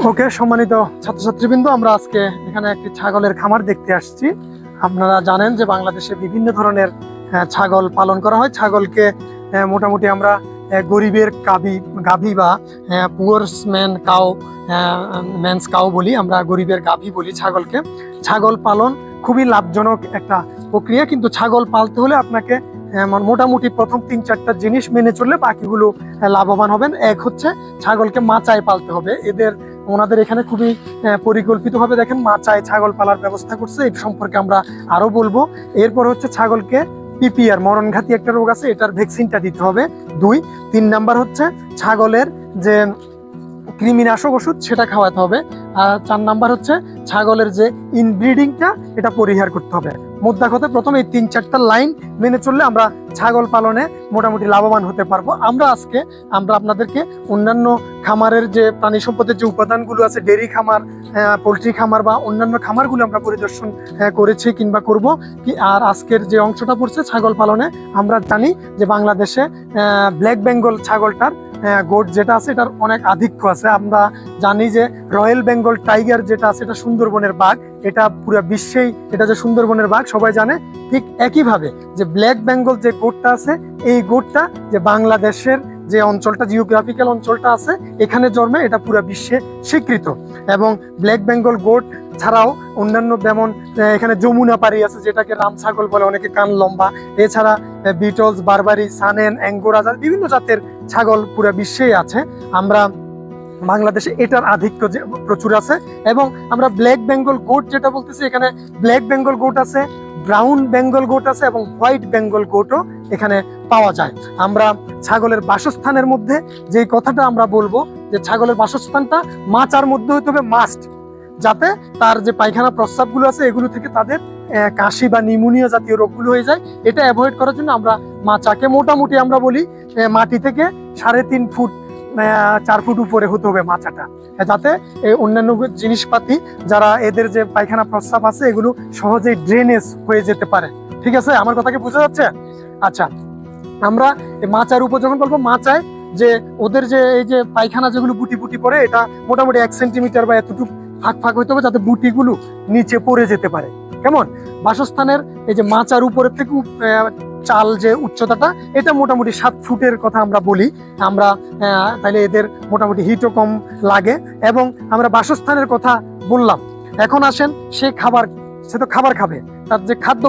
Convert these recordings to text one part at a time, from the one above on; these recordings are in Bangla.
ওকে, সম্মানিত ছাত্রছাত্রীবৃন্দ, আমরা আজকে এখানে একটি ছাগলের খামার দেখতে আসছি। আপনারা জানেন যে বাংলাদেশে বিভিন্ন ধরনের ছাগল পালন করা হয়। ছাগলকে মোটামুটি আমরা গরিবের গাভী বা পুয়ার্স ম্যানস কাউ বলি, আমরা গরিবের গাভী বলি ছাগলকে। ছাগল পালন খুবই লাভজনক একটা প্রক্রিয়া, কিন্তু ছাগল পালতে হলে আপনাকে মোটামুটি প্রথম 3-4টা জিনিস মেনে চললে বাকিগুলো লাভবান হবেন। এক হচ্ছে ছাগলকে মাচায় পালতে হবে। ওনাদের এখানে খুবই পরিকল্পিতভাবে দেখেন মাচায় ছাগল পালার ব্যবস্থা করছে, এই সম্পর্কে আমরা আরো বলবো। এরপর হচ্ছে ছাগলকে পিপিআর মরণঘাতী একটা রোগ আছে, এটার ভ্যাকসিনটা দিতে হবে। 3 নাম্বার হচ্ছে ছাগলের যে কৃমিনাশক ওষুধ সেটা খাওয়াতে হবে। আর 4 নাম্বার হচ্ছে ছাগলের যে ইনব্রিডিংটা এটা পরিহার করতে হবে। মোদ্দা কথা প্রথম এই 3-4টা লাইন মেনে চললে আমরা ছাগল পালনে মোটামুটি লাভবান হতে পারবো। আজকে আমরা আপনাদেরকে অন্যান্য খামারের যে প্রাণী সম্পদের যে উপাদানগুলো আছে, ডেয়ারি খামার, পোলট্রি খামার বা অন্যান্য খামারগুলো আমরা পরিদর্শন করেছি কিংবা করব কি। আর আজকের যে অংশটা পড়ছে ছাগল পালনে, আমরা জানি যে বাংলাদেশে ব্ল্যাক বেঙ্গল ছাগলটার গোট যেটা আছে এটার অনেক আধিক্য আছে। আমরা জানি যে রয়্যাল বেঙ্গল টাইগার যেটা আছে এটা সুন্দরবনের বাঘ, এটা পুরো বিশ্বেই এটা যে সুন্দরবনের বাঘ সবাই জানে। ঠিক একইভাবে যে ব্ল্যাক বেঙ্গল যে গোটটা আছে, এই গোটটা যে বাংলাদেশের যে অঞ্চলটা, জিওগ্রাফিক্যাল অঞ্চলটা আছে এখানে জন্মে, এটা পুরো বিশ্বে স্বীকৃত। এবং ব্ল্যাক বেঙ্গল গোট ছাড়াও অন্যান্য যেমন এখানে যমুনা পাড়ি আছে যেটাকে রাম ছাগল বলে, অনেকে কান লম্বা। এছাড়া বিটলস, বারবারি, সানেন, অ্যাঙ্গোরা, বিভিন্ন জাতের ছাগল পুরো বিশ্বেই আছে। আমরা বাংলাদেশে এটার আধিক্য যে প্রচুর আছে। এবং আমরা ব্ল্যাক বেঙ্গল গোট যেটা বলতেছি, এখানে ব্ল্যাক বেঙ্গল গোট আছে, ব্রাউন বেঙ্গল গোট আছে এবং হোয়াইট বেঙ্গল গোটও এখানে পাওয়া যায়। আমরা ছাগলের বাসস্থানের মধ্যে যে কথাটা আমরা বলবো যে ছাগলের বাসস্থানটা মাচার মধ্যে হতে হবে মাস্ট, যাতে তার যে পায়খানা প্রস্রাবগুলো আছে এগুলো থেকে তাদের কাশি বা নিউমোনিয়া জাতীয় রোগগুলো হয়ে যায়। এটা অ্যাভয়েড করার জন্য আমরা মাচাকে মোটামুটি আমরা বলি মাটি থেকে 3.5 ফুট 4 ফুট উপরে হতে হবে মাচাটা, যাতে অন্যান্য জিনিসপাতি যারা এদের যে পায়খানা প্রস্রাব আছে এগুলো সহজেই ড্রেনেজ হয়ে যেতে পারে। ঠিক আছে, আমার কথা কি বোঝা যাচ্ছে? আচ্ছা, আমরা মাচার উপর যখন বলবো, মাচায় যে ওদের যে এই যে পায়খানা যেগুলো বুটি বুটি পড়ে, এটা মোটামুটি 1 সেন্টিমিটার বা এতটুকু ফাঁক হইতে হবে যাতে বুটিগুলো নিচে পড়ে যেতে পারে। কেমন? বাসস্থানের এই যে মাচার উপরের থেকে চাল যে উচ্চতাটা, এটা মোটামুটি 7 ফুটের কথা আমরা বলি। আমরা তাহলে এদের মোটামুটি হিটও কম লাগে। এবং আমরা বাসস্থানের কথা বললাম, এখন আসেন সে তো খাবার খাবে, তার যে খাদ্য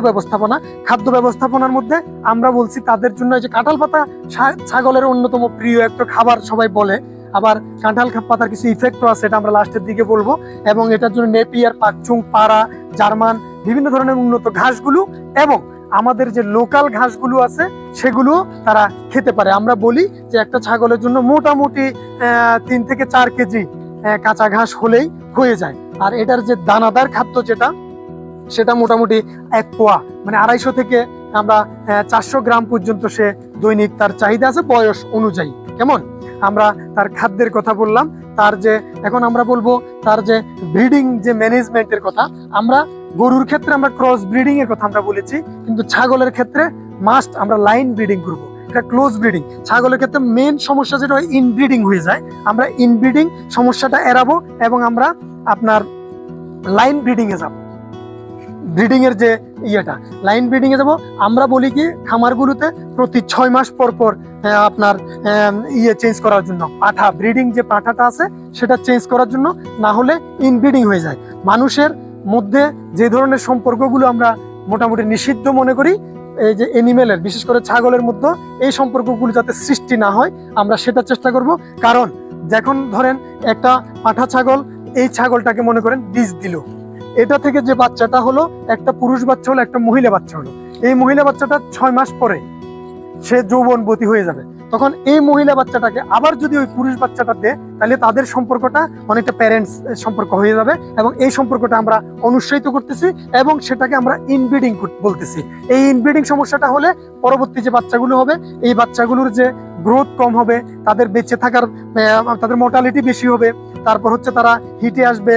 ব্যবস্থাপনার মধ্যে আমরা বলছি তাদের জন্য যে কাঁঠাল পাতা ছাগলের অন্যতম প্রিয় একটা খাবার সবাই বলে। আবার কাঁঠাল পাতার কিছু ইফেক্টও আছে, এটা আমরা লাস্টের দিকে বলবো। এবং এটার জন্য নেপিয়ার, পাকচুং, পাড়া, জার্মান, বিভিন্ন ধরনের উন্নত ঘাসগুলো এবং আমাদের যে লোকাল ঘাসগুলো আছে সেগুলো তারা খেতে পারে। আমরা বলি যে একটা ছাগলের জন্য মোটামুটি 3 থেকে 4 কেজি কাঁচা ঘাস হলেই হয়ে যায়। আর এটার যে দানাদার খাদ্য সেটা মোটামুটি 1 পোয়া, মানে 250 থেকে আমরা 400 গ্রাম পর্যন্ত সে দৈনিক তার চাহিদা আছে বয়স অনুযায়ী। কেমন? আমরা তার খাদ্যের কথা বললাম। তার যে এখন আমরা বলবো তার যে ব্রিডিং যে ম্যানেজমেন্টের কথা। আমরা গরুর ক্ষেত্রে আমরা ক্রস ব্রিডিং এর কথা আমরা বলেছি, কিন্তু ছাগলের ক্ষেত্রে মাস্ট আমরা লাইন ব্রিডিং করব, এটা ক্লোজ ব্রিডিং। ছাগলের ক্ষেত্রে মেন সমস্যা যেটা হয় ইনব্রিডিং হয়ে যায়, আমরা ইনব্রিডিং সমস্যাটা এড়াবো এবং আমরা আপনার লাইন ব্রিডিং এ যাব। ব্রিডিং এর যে লাইন ব্রিডিং এ যাবো। আমরা বলি কি খামারগুলোতে প্রতি 6 মাস পর পর আপনার চেঞ্জ করার জন্য ব্রিডিং যে পাঠাটা আছে সেটা চেঞ্জ করার জন্য, না হলে ইনব্রিডিং হয়ে যায়। মানুষের মধ্যে যে ধরনের সম্পর্কগুলো আমরা মোটামুটি নিষিদ্ধ মনে করি, এই যে এনিমেলের বিশেষ করে ছাগলের মধ্যে এই সম্পর্কগুলো যাতে সৃষ্টি না হয় আমরা সেটা চেষ্টা করব। কারণ যখন ধরেন একটা পাঠা ছাগল, এই ছাগলটাকে মনে করেন বীজ দিল, এটা থেকে যে বাচ্চাটা হলো একটা পুরুষ বাচ্চা হলো, একটা মহিলা বাচ্চা হলো। এই মহিলা বাচ্চাটা 6 মাস পরে সে যৌবনবতী হয়ে যাবে। তখন এই মহিলা বাচ্চাটাকে আবার যদি ওই পুরুষ বাচ্চাটা দেয়, তাহলে তাদের সম্পর্কটা অনেকটা প্যারেন্টস সম্পর্ক হয়ে যাবে এবং এই সম্পর্কটা আমরা অনুৎসাহিত করতেছি এবং সেটাকে আমরা ইনব্রিডিং বলতেছি। এই ইনব্রিডিং সমস্যাটা হলে পরবর্তী যে বাচ্চাগুলো হবে, এই বাচ্চাগুলোর যে গ্রোথ কম হবে, তাদের বেঁচে থাকার তাদের মোর্টালিটি বেশি হবে, তারপর হচ্ছে তারা হিটে আসবে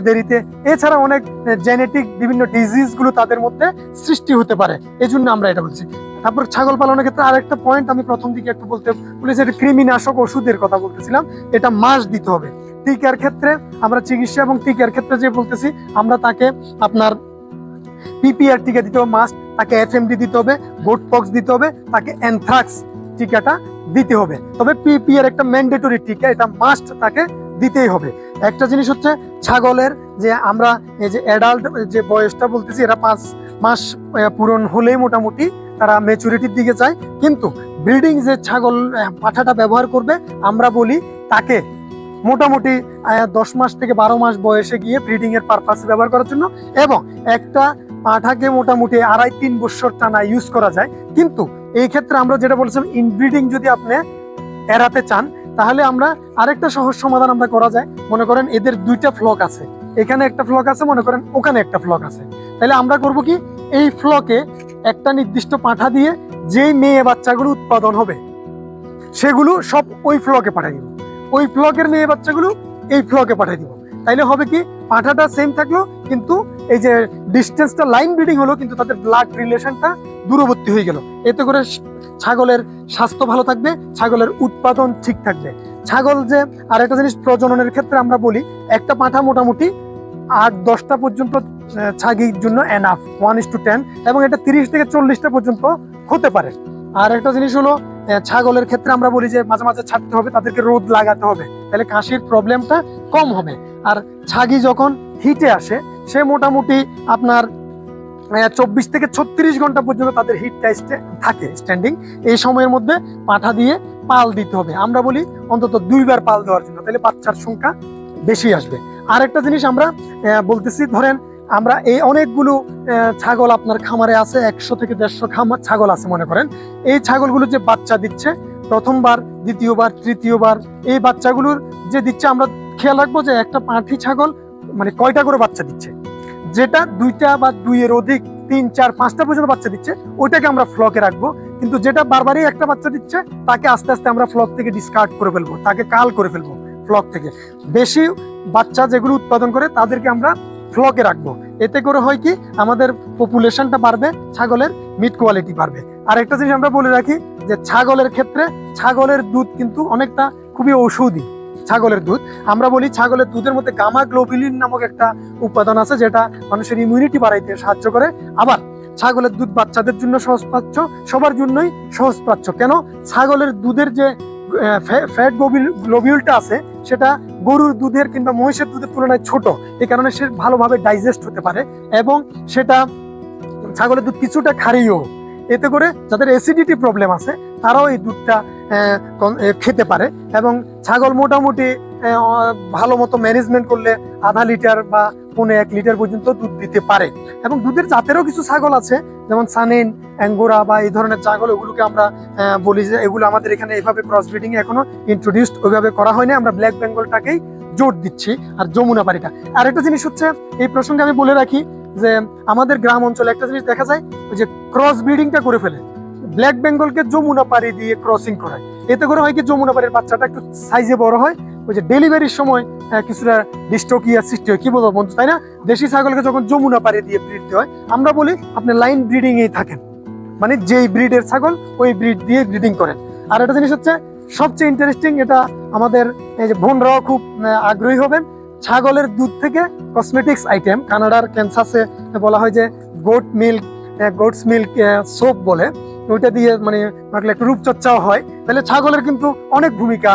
দেরিতে। এছাড়া অনেক জেনেটিক বিভিন্ন ডিজিজগুলো তাদের মধ্যে সৃষ্টি হতে পারে, এই জন্য আমরা এটা বলছি। তারপর ছাগল পালনের ক্ষেত্রে আরেকটা পয়েন্ট আমি প্রথম দিকে একটু বলেছি, এটা কৃমিনাশক ওষুধের কথা বলতেছিলাম। এটা মাস দিতে হবে, টিকার ক্ষেত্রে আমরা চিকিৎসা এবং টিকার ক্ষেত্রে যে বলতেছি, আমরা তাকে আপনার পিপিআর টিকা দিতে হবে মাস্ট, তাকে এফএমডি দিতে হবে, গোট পক্স দিতে হবে, তাকে অ্যানথ্রাক্স টিকাটা দিতে হবে। তবে পিপিআর একটা ম্যান্ডেটরি টিকা, এটা মাস্ট তাকে দিতেই হবে। একটা জিনিস হচ্ছে ছাগলের যে আমরা এই যে অ্যাডাল্ট যে বয়সটা বলতেছি, এরা 5 মাস পূরণ হলেই মোটামুটি তারা ম্যাচুরিটির দিকে যায়। কিন্তু ব্রিডিং যে ছাগল পাঠাটা ব্যবহার করবে, আমরা বলি তাকে মোটামুটি 10 মাস থেকে 12 মাস বয়সে গিয়ে ব্রিডিং এর পারপাসে ব্যবহার করার জন্য, এবং একটা পাঠাকে মোটামুটি 2.5-3 বছর টানা ইউজ করা যায়। কিন্তু এই ক্ষেত্রে আমরা যেটা বলছিলাম, ইনব্রিডিং যদি আপনি এড়াতে চান, তাহলে আমরা আরেকটা সহজ সমাধান আমরা করা যায়। মনে করেন এদের 2টা ফ্লক আছে, এখানে একটা ফ্লক আছে, মনে করেন ওখানে একটা ফ্লক আছে, তাহলে আমরা করব কি, এই ফ্লকে একটা নির্দিষ্ট পাঠা দিয়ে যেই মেয়ে বাচ্চাগুলো উৎপাদন হবে সেগুলো সব ওই ফ্লকে পাঠিয়ে দিব, ওই ফ্লকের মেয়ে বাচ্চাগুলো এই ফ্লকে পাঠিয়ে দিব। তাইলে হবে কি, পাঠাটা সেম থাকলো, কিন্তু এই যে ডিস্টেন্সটা লাইন ব্রিডিং হলো, কিন্তু তাদের ব্লাড রিলেশনটা দূরবর্তী হয়ে গেল। এতে করে ছাগলের স্বাস্থ্য ভালো থাকবে, ছাগলের উৎপাদন ঠিক থাকবে। ছাগল যে আরেকটা জিনিস, প্রজননের ক্ষেত্রে আমরা বলি একটা পাঠা মোটামুটি 8-10টা পর্যন্ত ছাগির জন্য এনাফ, 1:10, এবং এটা 30 থেকে 40টা পর্যন্ত হতে পারে। আর একটা জিনিস হলো, ছাগলের ক্ষেত্রে আমরা বলি যে মাঝে মাঝে ছাড়তে হবে, তাদেরকে রোদ লাগাতে হবে, তাহলে কাশির প্রবলেমটা কম হবে। আর ছাগি যখন হিটে আসে, সে মোটামুটি আপনার 24 থেকে 36 ঘন্টা পর্যন্ত তাদের হিটটা থাকে স্ট্যান্ডিং। এই সময়ের মধ্যে পাঠা দিয়ে পাল দিতে হবে, আমরা বলি অন্তত 2 বার পাল দেওয়ার জন্য, তাহলে বাচ্চার সংখ্যা বেশি আসবে। আর একটা জিনিস আমরা বলতেছি, ধরেন আমরা এই অনেকগুলো ছাগল আপনার খামারে আছে, 100 থেকে 150 ছাগল আছে মনে করেন। এই ছাগলগুলো যে বাচ্চা দিচ্ছে প্রথমবার, দ্বিতীয়বার, তৃতীয়বার, এই বাচ্চাগুলোর যে দিচ্ছে, আমরা খেয়াল রাখবো যে একটা পাঁঠি ছাগল মানে কয়টা করে বাচ্চা দিচ্ছে। যেটা 2টা বা 2-এর অধিক, 3, 4, 5টা পর্যন্ত বাচ্চা দিচ্ছে, ওইটাকে আমরা ফ্লকে রাখবো। কিন্তু যেটা বারবারই একটা বাচ্চা দিচ্ছে, তাকে আস্তে আস্তে আমরা ফ্লক থেকে ডিসকার্ড করে ফেলবো, তাকে কাল করে ফেলবো ফ্লক থেকে। বেশি বাচ্চা যেগুলো উৎপাদন করে তাদেরকে আমরা ফ্লকে রাখবো। এতে করে হয় কি, আমাদের পপুলেশনটা বাড়বে, ছাগলের মিট কোয়ালিটি বাড়বে। আর একটা জিনিস আমরা বলে রাখি যে ছাগলের ক্ষেত্রে ছাগলের দুধ কিন্তু অনেকটা খুবই ঔষধি। ছাগলের দুধ, আমরা বলি ছাগলের দুধের মধ্যে গামা গ্লোবিলিন নামক একটা উপাদান আছে, যেটা মানুষের ইমিউনিটি বাড়াইতে সাহায্য করে। আবার ছাগলের দুধ বাচ্চাদের জন্য সহজপাচ্য, সবার জন্যই সহজপাচ্য। কেন? ছাগলের দুধের যে ফ্যাট গ্লোবিউলটা আছে, সেটা গরুর দুধের কিংবা মহিষের দুধের তুলনায় ছোট, এই কারণে সে ভালোভাবে ডাইজেস্ট হতে পারে, এবং সেটা ছাগলের দুধ কিছুটা ক্ষারীয়। এতে করে যাদের অ্যাসিডিটি প্রবলেম আছে তারাও এই দুধটা খেতে পারে। এবং ছাগল মোটামুটি ভালো মতো ম্যানেজমেন্ট করলে আধা লিটার বা 1 লিটার পর্যন্ত দুধ দিতে পারে। এবং দুধের জাতেরও কিছু ছাগল আছে, যেমন সানেন, অ্যাঙ্গোরা বা এই ধরনের ছাগল, ওগুলোকে আমরা বলি যে এগুলো আমাদের এখানে এইভাবে ক্রস ব্রিডিং এখনো ইন্ট্রোডিউসড ওইভাবে করা হয়নি, আমরা ব্ল্যাক বেঙ্গলটাকেই জোর দিচ্ছি, আর যমুনাপাড়িটা। আর একটা জিনিস হচ্ছে, এই প্রসঙ্গে আমি বলে রাখি যে আমাদের গ্রাম অঞ্চলে একটা জিনিস দেখা যায়, যে ক্রস ব্রিডিংটা করে ফেলে, ব্ল্যাক বেঙ্গলকে যমুনাপাড়ি দিয়ে ক্রসিং করায়। এতে করে হয় কি, যমুনাপাড়ির বাচ্চাটা একটু সাইজে বড় হয়, ওই যে ডেলিভারির সময় কিছুটা ডিস্টোকিয়া সৃষ্টি হয়, কি বলবো বন্ধু, তাই না? দেশি ছাগলকে যখন যমুনাপাড়ি দিয়ে ব্রিড হয়, আমরা বলি আপনি লাইন ব্রিডিং এই থাকেন, মানে যেই ব্রিডের ছাগল ওই ব্রিড দিয়ে ব্রিডিং করেন। আর একটা জিনিস হচ্ছে সবচেয়ে ইন্টারেস্টিং, এটা আমাদের এই যে বোনরাও খুব আগ্রহী হবেন, ছাগলের দুধ থেকে কসমেটিক্স আইটেম, কানাডার ক্যান্সাসে বলা হয় যে গোটস মিল্ক সোপ বলে, ওইটা দিয়ে মানে একটু রূপচর্চাও হয়। তাহলে ছাগলের কিন্তু অনেক ভূমিকা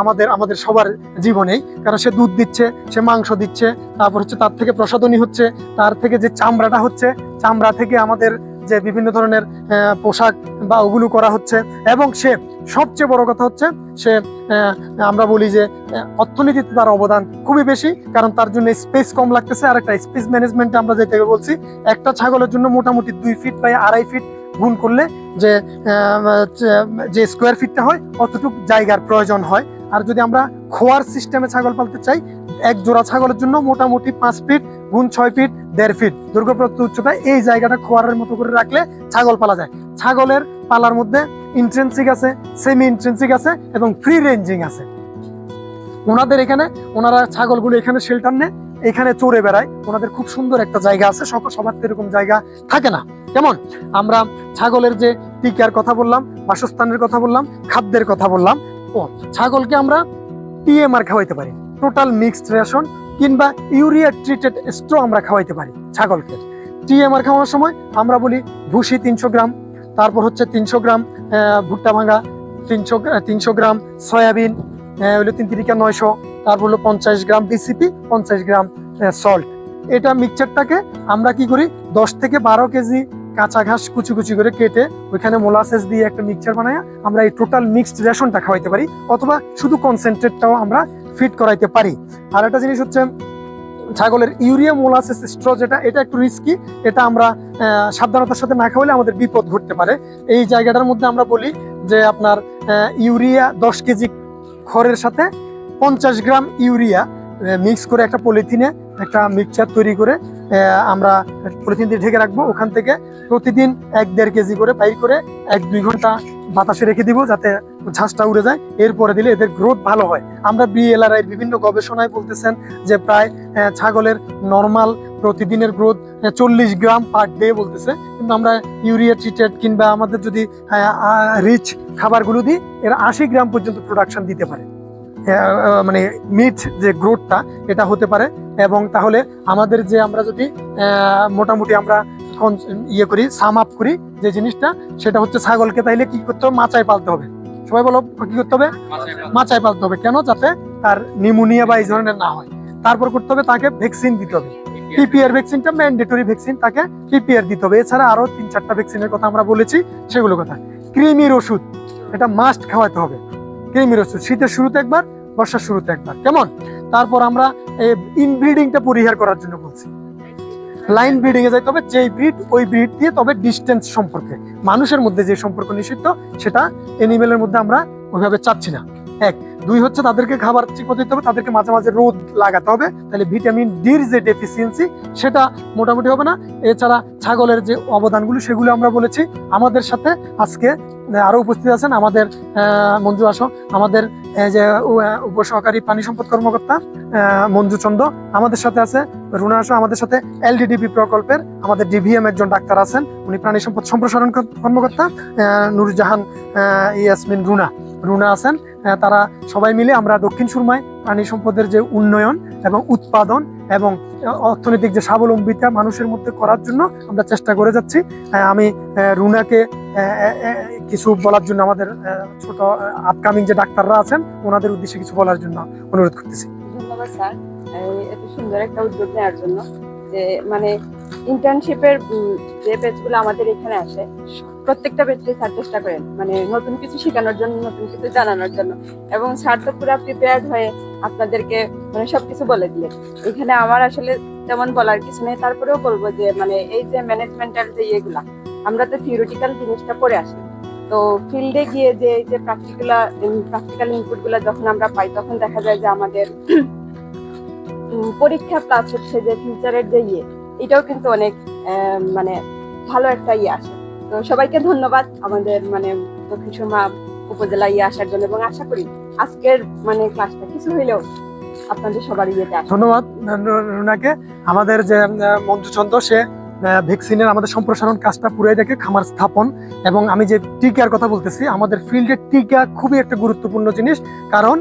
আমাদের সবার জীবনেই, কারণ সে দুধ দিচ্ছে, সে মাংস দিচ্ছে, তারপর হচ্ছে তার থেকে প্রসাধনী হচ্ছে, তার থেকে যে চামড়াটা হচ্ছে, চামড়া থেকে আমাদের যে বিভিন্ন ধরনের পোশাক বা ওগুলো করা হচ্ছে। এবং সে সবচেয়ে বড় কথা হচ্ছে, সে আমরা বলি যে অর্থনীতিতে তার অবদান খুবই বেশি, কারণ তার জন্য স্পেস কম লাগতেছে। আর একটা স্পেস ম্যানেজমেন্টে আমরা যেটা বলছি, একটা ছাগলের জন্য মোটামুটি 2 ফিট বা 2.5 ফিট গুণ করলে যে স্কোয়ার ফিটটা হয়, অতটুকু জায়গার প্রয়োজন হয়। আর যদি আমরা খোয়ার সিস্টেমে ছাগল পালতে চাই, এক জোড়া ছাগলের জন্য মোটামুটি 5 ফিট গুণ 6 ফিট 1.5 ফিট দৈর্ঘ্য উচ্চতায় এই জায়গাটা খোয়ারের মতো করে রাখলে ছাগল পালা যায়। ছাগলের পালার মধ্যে ইন্ট্রেন্সিক আছে, সেমি ইন্ট্রেন্সিক আছে, এবং ফ্রি রেঞ্জিং আছে। ওনারা ছাগলগুলো এখানে শেল্টার নেয়, এখানে চড়ে বেড়ায়, ওনাদের খুব সুন্দর একটা জায়গা আছে। সবার তো এরকম জায়গা থাকে না। কেমন আমরা ছাগলের যে টিকার কথা বললাম, বাসস্থানের কথা বললাম, খাদ্যের কথা বললাম। ছাগলকে আমরা পিএমআর খাওয়াইতে পারি। টোটাল মিক্সড রেশন কিংবা ইউরিয়া ট্রিটেড স্ট্র আমরা খাওয়াইতে পারি ছাগলকে। টিএমআর খাওয়ানোর সময় আমরা বলি ভুসি 300 গ্রাম, তারপর হচ্ছে 300 গ্রাম ভুট্টা ভাঙা, 300 গ্রাম সয়াবিন, হলো 3 3 900, তারপর হলো 50 গ্রাম ডিসিপি, 50 গ্রাম সল্ট। এটা মিক্সচারটাকে আমরা কি করি 10 থেকে 12 কেজি কাঁচা ঘাস কুচি কুচি করে কেটে ওইখানে মোলাসেস দিয়ে একটা মিক্সচার বানায় আমরা এই টোটাল মিক্সড রেশনটা খাওয়াইতে পারি, অথবা শুধু কনসেন্ট্রেটটাও আমরা ফিট করাইতে পারি। আর একটা জিনিস হচ্ছে ছাগলের ইউরিয়া মোলাসেস স্ট্র যেটা, এটা একটু রিস্কি, এটা আমরা সাবধানতার সাথে না খাওয়ালে আমাদের বিপদ ঘটতে পারে। এই জায়গাটার মধ্যে আমরা বলি যে আপনার ইউরিয়া 10 কেজি খড়ের সাথে 50 গ্রাম ইউরিয়া মিক্স করে একটা পলিথিনে একটা মিক্সচার তৈরি করে আমরা পলিথিন দিয়ে ঢেকে রাখবো। ওখান থেকে প্রতিদিন 1-1.5 কেজি করে বাইর করে 1-2 ঘন্টা বাতাসে রেখে দিব যাতে ঝাঁসটা উড়ে যায়। এরপরে দিলে এদের গ্রোথ ভালো হয়। আমরা বিএলআরআই বিভিন্ন গবেষণায় বলতেছেন যে প্রায় ছাগলের নর্মাল প্রতিদিনের গ্রোথ 40 গ্রাম পার ডে বলতেছে, কিন্তু আমরা ইউরিয়া ট্রিটেড কিংবা আমাদের যদি রিচ খাবারগুলো দিই এরা 80 গ্রাম পর্যন্ত প্রোডাকশন দিতে পারে, মানে মিট যে গ্রোথটা এটা হতে পারে। এবং তাহলে আমাদের যে আমরা যদি মোটামুটি আমরা ইয়ে করি সাম আপ করি যে জিনিসটা, সেটা হচ্ছে ছাগলকে তাইলে কি করতে হবে, মাচায় পালতে হবে। সবাই বলো কি করতে হবে, মাচায় পালতে হবে। কেন? যাতে তার নিউমোনিয়া বা এই ধরনের না হয়। তারপর করতে হবে তাকে ভ্যাকসিন দিতে হবে, পিপিআর ভ্যাকসিনটা ম্যান্ডেটরি ভ্যাকসিন, তাকে পিপিআর দিতে হবে। এছাড়া আরো 3-4টা ভ্যাকসিনের কথা আমরা বলেছি, সেগুলো কথা। কৃমির ওষুধ এটা মাস্ট খাওয়াতে হবে, কৃমির ওষুধ শীতের শুরুতে একবার, বর্ষার শুরুতে একবার, কেমন? তারপর আমরা ইনব্রিডিংটা পরিহার করার জন্য বলছি, লাইন ব্রিডিং এ যাইতে হবে, যেই ব্রিড ওই ব্রিড দিয়ে, তবে ডিস্টেন্স সম্পর্কে মানুষের মধ্যে যে সম্পর্ক নিষিদ্ধ সেটা এনিমেলের মধ্যে আমরা ওইভাবে চাচ্ছি না। 1-2 হচ্ছে তাদেরকে খাবার ঠিক মতো দিতে হবে, তাদেরকে মাঝে মাঝে রোদ লাগাতে হবে, তাহলে ভিটামিন ডির যে ডেফিসিয়েন্সি সেটা মোটামুটি হবে না। এছাড়া ছাগলের যে অবদানগুলো সেগুলো আমরা বলেছি। আমাদের সাথে আজকে আরো উপস্থিত আছেন আমাদের মঞ্জু আসো, আমাদের যে উপসহকারী প্রাণী সম্পদ কর্মকর্তা মঞ্জু চন্দ, আমাদের সাথে আছে রুনা আসো, আমাদের সাথে এলডিডিপি প্রকল্পের আমাদের ডিভিএম একজন ডাক্তার আছেন, উনি প্রাণী সম্পদ সম্প্রসারণ কর্মকর্তা নুরজাহান ইয়াসমিন রুনা আছেন। তারা সবাই মিলে আমরা দক্ষিণ সুরমায় প্রাণী সম্পদের যে উন্নয়ন এবং উৎপাদন এবং অর্থনৈতিক যে স্বাবলম্বিতা মানুষের মধ্যে করার জন্য আমরা চেষ্টা করে যাচ্ছি। আমি রুনাকে কিছু বলার জন্য, আমাদের ছোট আপকামিং যে ডাক্তাররা আছেন ওনাদের উদ্দেশ্যে কিছু বলার জন্য অনুরোধ করতেছি। ধন্যবাদ স্যার, এত সুন্দর একটা উদ্যোগ নেওয়ার জন্য। যে মানে ইন্টার্নশিপের যে ব্যাচগুলো আমাদের এখানে আসে, প্রত্যেকটা ব্যাচে স্যার চেষ্টা করেন মানে নতুন কিছু শেখানোর জন্য, নতুন কিছু জানানোর জন্য, এবং স্যার তো পুরো প্রিপেয়ার্ড হয়ে আপনাদেরকে মানে সবকিছু বলে দিলেন। এখানে আমার আসলে তেমন বলার কিছু নেই, তারপরেও বলবো যে মানে এই যে ম্যানেজমেন্টের যে ইয়েগুলা, আমরা তো থিওরিটিক্যাল জিনিসটা পড়ে আসি, তো ফিল্ডে গিয়ে যে যে প্র্যাকটিক্যাল ইনপুট গুলা যখন আমরা পাই, তখন দেখা যায় যে আমাদের পরীক্ষা প্লাস হচ্ছে যে ফিউচারের যে এটাও কিন্তু অনেক মানে ভালো একটা আসে। তো সবাইকে ধন্যবাদ আমাদের মানে দক্ষিণ সুরমা উপজেলা আসার জন্য, এবং আশা করি আজকের মানে ক্লাসটা কিছু হইলেও আপনাদের সবার আসে। ধন্যবাদ রুনাকে। আমাদের যে মঞ্জু চন্দ, সে ভ্যাকসিনের আমাদের সম্প্রসারণ কাজটা পুরাই দেখে, খামার স্থাপন, এবং আমি যে টিকার কথা বলতেছি, আমাদের ফিল্ডের টিকা খুবই একটা গুরুত্বপূর্ণ জিনিস, কারণ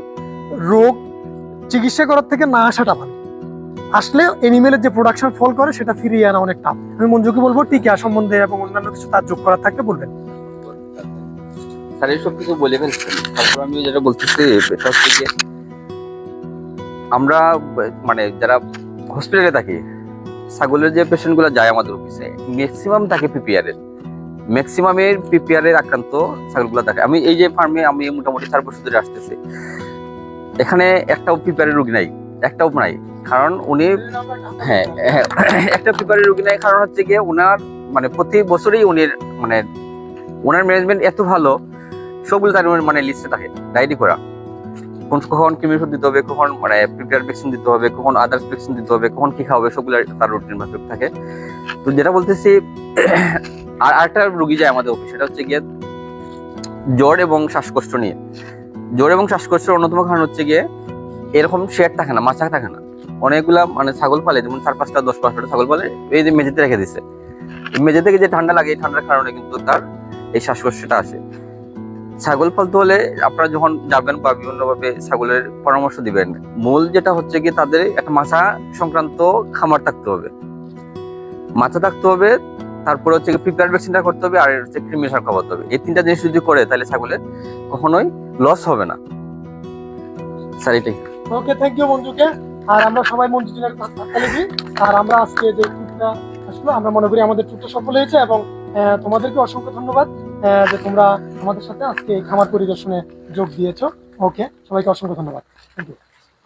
রোগ চিকিৎসা করার থেকে না আসাটা ভালো। আসলে এনিমেলের যে প্রোডাকশন ফল করে সেটা ফিরিয়ে আনা অনেক টাফ। আমি মঞ্জুকে বলবো টিকা সম্বন্ধে এবং অন্যান্য কিছু তার যোগ করার থাকলে বলবেন। স্যার সব কিছু বলে ফেলছেন, তারপর আমি যেটা বলতেছি এটা হচ্ছে যে আমরা মানে যারা হসপিটালে থাকি, ছাগলের যে পেশেন্টগুলো যায় আমাদের অফিসে, ম্যাক্সিমাম থাকে পিপিআরের আক্রান্ত ছাগলগুলো থাকে। আমি এই যে ফার্মে আমি মোটামুটি 4 বছর ধরে আসতেছি, এখানে একটাও পিপিআরের রোগী নাই, একটাও নাই। কারণ উনি একটা পিপিআরের রোগী নাই, কারণ হচ্ছে গিয়ে ওনার মানে প্রতি বছরই ওনার ম্যানেজমেন্ট এত ভালো, সবগুলো তার মানে লিস্টে থাকে ডায়েরি করা, কখন কৃমি ওষুধ দিতে হবে, কখন মানে পিপিআর ভ্যাকসিন দিতে হবে, কখন আদার্স ভ্যাকসিন দিতে হবে, কখন কি খাওয়াবে, সবগুলো তার রুটিন ভাবে থাকে। তো যেটা বলতেছি, আর আরেকটা রোগী যায় আমাদের অফিস, সেটা হচ্ছে গিয়ে জ্বর এবং শ্বাসকষ্ট নিয়ে। জ্বর এবং শ্বাসকষ্টের অন্যতম কারণ হচ্ছে গিয়ে এরকম শেড থাকে না, মাচা থাকে না। অনেকগুলা মানে ছাগল পালে, যেমন 4-5টা 10-12টা ছাগল পালে, এই যে মেঝেতে রেখে দিচ্ছে, মেঝে থেকে যে ঠান্ডা লাগে, এই ঠান্ডার কারণে কিন্তু তার এই শ্বাসকষ্টটা আসে। ছাগল পালতে হলে আপনারা যখন যাবেন বা বিভিন্নভাবে ছাগলের পরামর্শ দিবেন, মূল যেটা হচ্ছে কি তাদের একটা মাছা সংক্রান্ত খামার থাকতে হবে, মাছা থাকতে হবে, তারপরে হচ্ছে প্রিপেয়ার ভ্যাকসিনটা করতে হবে, আর হচ্ছে কৃমিনাশক খাওয়াতে হবে। এই তিনটা জিনিস যদি করে তাহলে ছাগলের কখনোই লস হবে না স্যার, এটাই। ওকে, থ্যাংক ইউ মঞ্জুকে। আর আমরা সবাই মঞ্জুদের হাততালি দিই। আর আমরা আজকে যে ট্যুরটা আসলো, আমরা মনে করি আমাদের ট্যুরটা সফল হয়েছে, এবং তোমাদেরকে অসংখ্য ধন্যবাদ যে তোমরা আমাদের সাথে আজকে এই খামার পরিদর্শনে যোগ দিয়েছো। ওকে, সবাইকে অসংখ্য ধন্যবাদ। Thank you.